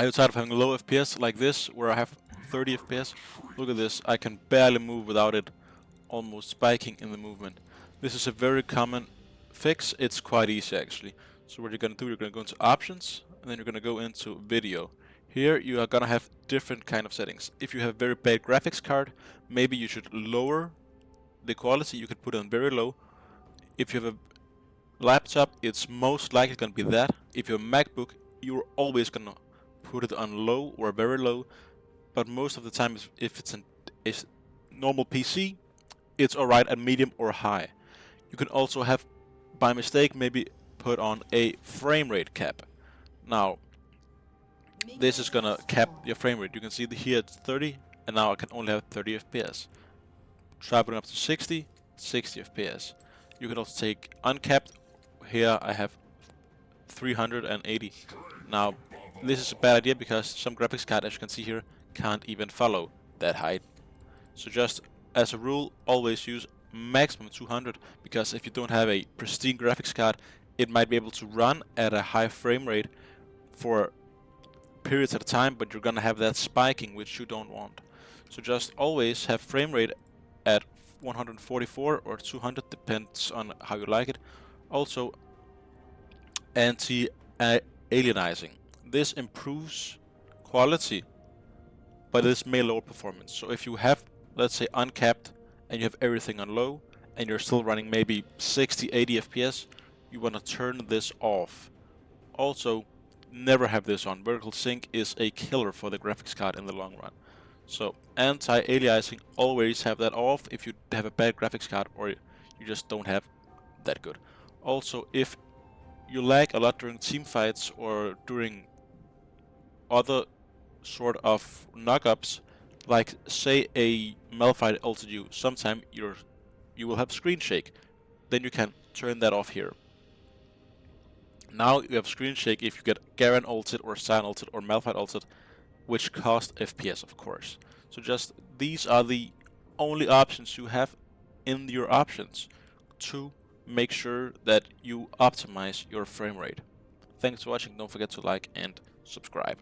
Are you tired of having low FPS like this, where I have 30 FPS? Look at this, I can barely move without it almost spiking in the movement. This is a very common fix. It's quite easy actually. So what you're going to do, you're going to go into options, and then you're going to go into video. Here you are going to have different kind of settings. If you have very bad graphics card, maybe you should lower the quality. You could put it on very low. If you have a laptop, it's most likely going to be that. If you have a MacBook, you're always going to put it on low or very low. But most of the time, if it's a normal PC, it's alright at medium or high. You can also have, by mistake, maybe put on a frame rate cap. Now, this is gonna cap your frame rate. You can see here it's 30, and now I can only have 30 FPS. Try putting up to 60 FPS. You can also take uncapped. Here I have 380. Now, this is a bad idea because some graphics card, as you can see here, can't even follow that height. So just as a rule, always use maximum 200, because if you don't have a pristine graphics card, it might be able to run at a high frame rate for periods at a time, but you're gonna have that spiking, which you don't want. So just always have frame rate at 144 or 200, depends on how you like it. Also, anti-aliasing. This improves quality, but this may lower performance. So if you have, let's say, uncapped and you have everything on low and you're still running maybe 60-80 FPS, you want to turn this off. Also, never have this on. Vertical sync is a killer for the graphics card in the long run. So anti-aliasing, always have that off if you have a bad graphics card or you just don't have that good. Also, if you lag a lot during team fights or during other sort of knock-ups, like say a Malphite ulted you, sometime you will have screen shake. Then you can turn that off here. Now you have screen shake if you get Garen ulted or Sion ulted or Malphite ulted, which cost FPS, of course. So just these are the only options you have in your options to make sure that you optimize your frame rate. Thanks for watching. Don't forget to like and subscribe.